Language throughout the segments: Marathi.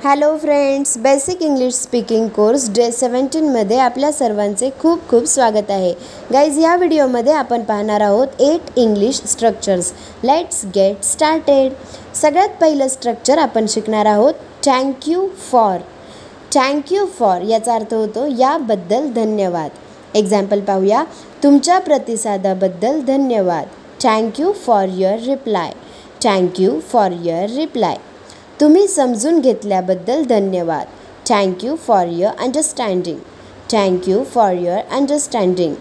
Hello friends, basic English speaking course day 17 मध्ये आपल्या सर्वांचे खूप खूप स्वागत आहे. गाईज, या व्हिडिओमध्ये आपण पाहणार आहोत 8 English structures. Let's get started. सगळ्यात पहिलं स्ट्रक्चर आपण शिकणार आहोत थँक्यू फॉर. थँक्यू फॉर याचा अर्थ होतो याबद्दल धन्यवाद. एक्झाम्पल पाहूया. तुमच्या प्रतिसादाबद्दल धन्यवाद. Thank you for your reply. Thank you for your reply. तुम्ही समजून घेतल्याबद्दल धन्यवाद. Thank you for your understanding. Thank you for your understanding.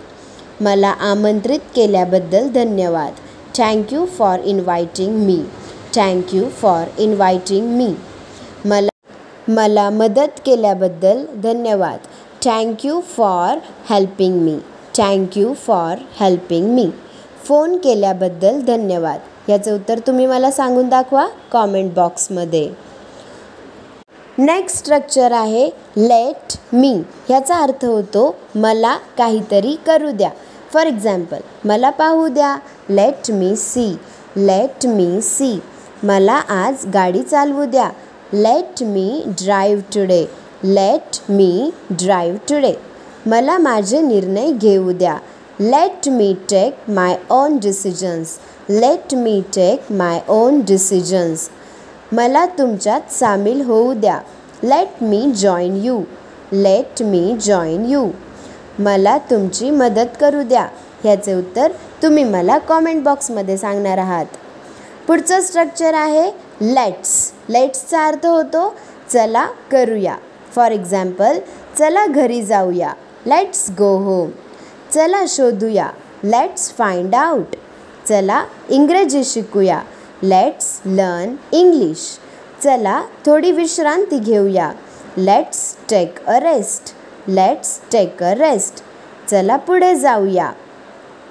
मला आमंत्रित केल्याबद्दल धन्यवाद. Thank you for inviting me. Thank you for inviting me. मला मदत केल्याबद्दल धन्यवाद. Thank you for helping me. Thank you for helping me. Phone केल्याबद्दल धन्यवाद. याचं उत्तर तुम्ही मला सांगून दाखवा कॉमेंट बॉक्समध्ये. नेक्स्ट स्ट्रक्चर आहे लेट मी. याचा अर्थ होतो मला काहीतरी करू द्या. फॉर एक्झाम्पल, मला पाहू द्या. Let me see. Let me see. मला आज गाडी चालवू द्या. Let me drive today. Let me drive today. मला माझे निर्णय घेऊ द्या. Let me take my own decisions. Let me take my own decisions. मला तुमच्यात सामील होऊ द्या. Let me join you. Let me join you. मला तुमची मदत करू द्या. ह्याचे उत्तर तुम्ही मला कॉमेंट बॉक्समध्ये सांगणार आहात. पुढचं स्ट्रक्चर आहे लेट्स. लेट्सचा अर्थ होतो चला करूया. फॉर एक्झाम्पल, चला घरी जाऊया. Let's go home. चला शोधूया. Let's find out. चला इंग्रजी शिकूया. Let's learn English. चला थोडी विश्रांती घेऊया. Let's take a rest. Let's take a rest. चला पुढे जाऊया.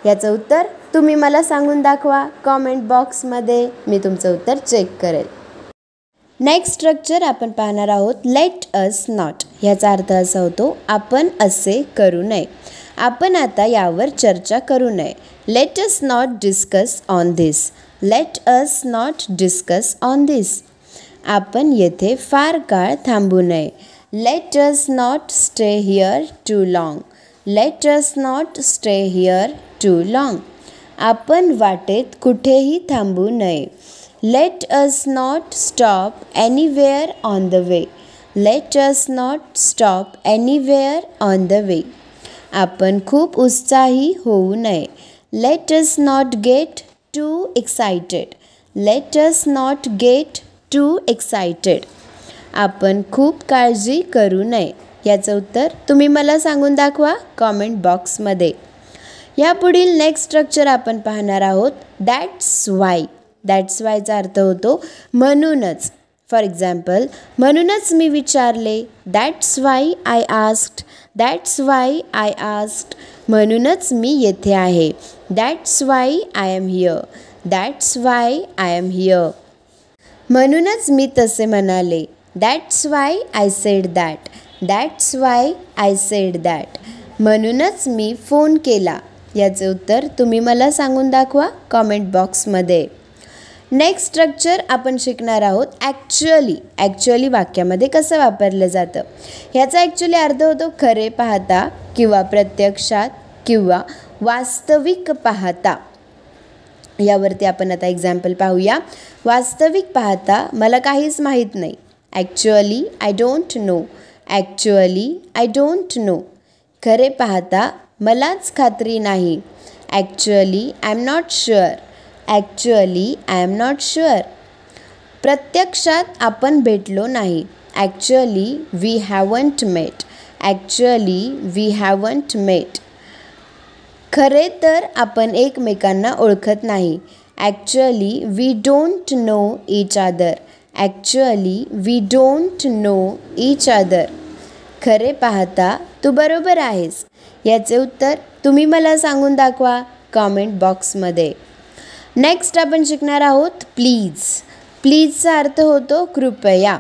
याचं उत्तर तुम्ही मला सांगून दाखवा कॉमेंट बॉक्समध्ये. मी तुमचं उत्तर चेक करेल. नेक्स्ट स्ट्रक्चर आपण पाहणार आहोत लेट अस नॉट. ह्याचा अर्थ असा होतो आपण असे करू नये. आपण आता यावर चर्चा करू नये. Let us not discuss on this. Let us not discuss on this. आपण येथे फार काळ थांबू नये. Let us not stay here too long. Let us not stay here too long. आपण वाटेत कुठेही थांबू नये. Let us not stop anywhere on the way. Let us not stop anywhere on the way. आपण खूप उत्साही होऊ नये. Let us not get too excited. Let us not get too excited. आपण खूप काळजी करू नये. याचं उत्तर तुम्ही मला सांगून दाखवा कॉमेंट बॉक्समध्ये. यापुढील नेक्स्ट स्ट्रक्चर आपण पाहणार आहोत दॅट्स वाय. दॅट्स वायचा अर्थ होतो म्हणूनच. फॉर एक्झाम्पल, म्हणूनच मी विचारले. That's why I asked. That's why I asked. म्हणूनच मी येथे आहे. That's why I am here. That's why I am here. म्हणूनच मी तसे म्हणाले. That's why I said that. That's why I said that. म्हणूनच मी फोन केला. याचे उत्तर तुम्ही मला सांगून दाखवा कॉमेंट बॉक्समध्ये. नेक्स्ट स्ट्रक्चर आपण शिकणार आहोत ॲक्च्युअली. ॲक्च्युअली वाक्यामध्ये कसं वापरलं जातं. ह्याचा ॲक्च्युअली अर्थ होतो खरे पाहता किंवा प्रत्यक्षात किंवा वास्तविक पाहता. यावरती आपण आता एक्झाम्पल पाहूया. वास्तविक पाहता मला काहीच माहीत नाही. Actually I don't know. Actually I don't know. खरे पाहता मलाच खात्री नाही. Actually I am not sure. Actually I am not sure. प्रत्यक्षात आपण भेटलो नाही. Actually we haven't met. Actually we haven't met. खरे तर आपण एकमेकांना ओळखत नाही. Actually we don't know each other. Actually we don't know each other. खरे पाहता तू बरोबर आहेस. याचे उत्तर तुम्ही मला सांगून दाखवा कॉमेंट बॉक्समध्ये. नेक्स्ट आपण शिकणार आहोत प्लीज. प्लीजचा अर्थ होतो कृपया.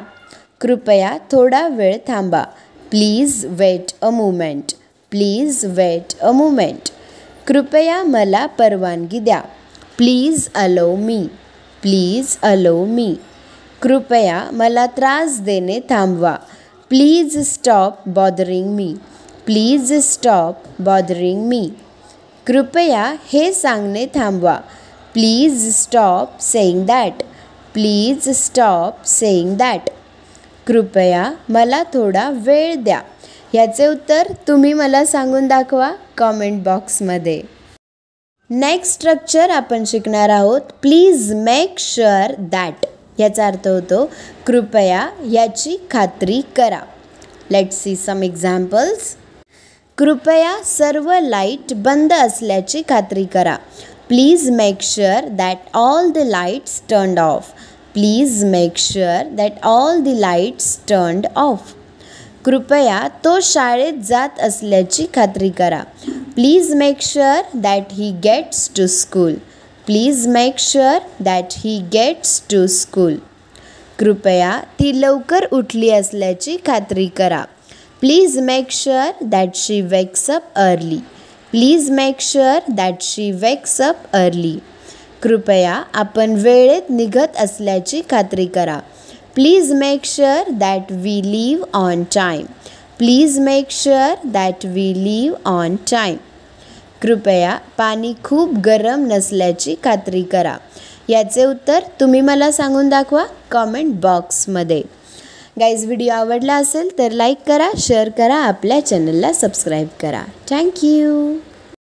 कृपया थोडा वेळ थांबा. Please weight a moment. Please weight a moment. कृपया मला परवानगी द्या. Please allow me. Please allow me. कृपया मला त्रास देणे थांबवा. Please stop bothering me. Please stop bothering me. कृपया हे सांगणे थांबवा. Please stop saying that. Please stop saying that. कृपया मला थोडा वेळ द्या. ह्याचे उत्तर तुम्ही मला सांगून दाखवा कॉमेंट बॉक्समध्ये. नेक्स्ट स्ट्रक्चर आपण शिकणार आहोत. Please make sure that. याचा अर्थ होतो कृपया याची खात्री करा. Let's see some examples. कृपया सर्व लाईट बंद असल्याची खात्री करा. Please make sure that all the lights turned off. Please make sure that all the lights turned off. कृपया तो शाळेत जात असल्याची खात्री करा. Please make sure that he gets to school. Please make sure that he gets to school. कृपया ती लवकर उठली असल्याची खात्री करा. Please make sure that she wakes up early. Please make sure that she wakes up early. कृपया आपण वेळेत निघत असल्याची खात्री करा. Please make sure that we leave on time. Please make sure that we leave on time. कृपया पाणी खूप गरम नसल्याची खात्री करा. याचे उत्तर तुम्ही मला सांगून दाखवा कॉमेंट बॉक्समध्ये. गाईज, व्हिडिओ आवडला असेल तर लाईक करा, शेअर करा, आपल्या चॅनलला सबस्क्राईब करा. थँक्यू.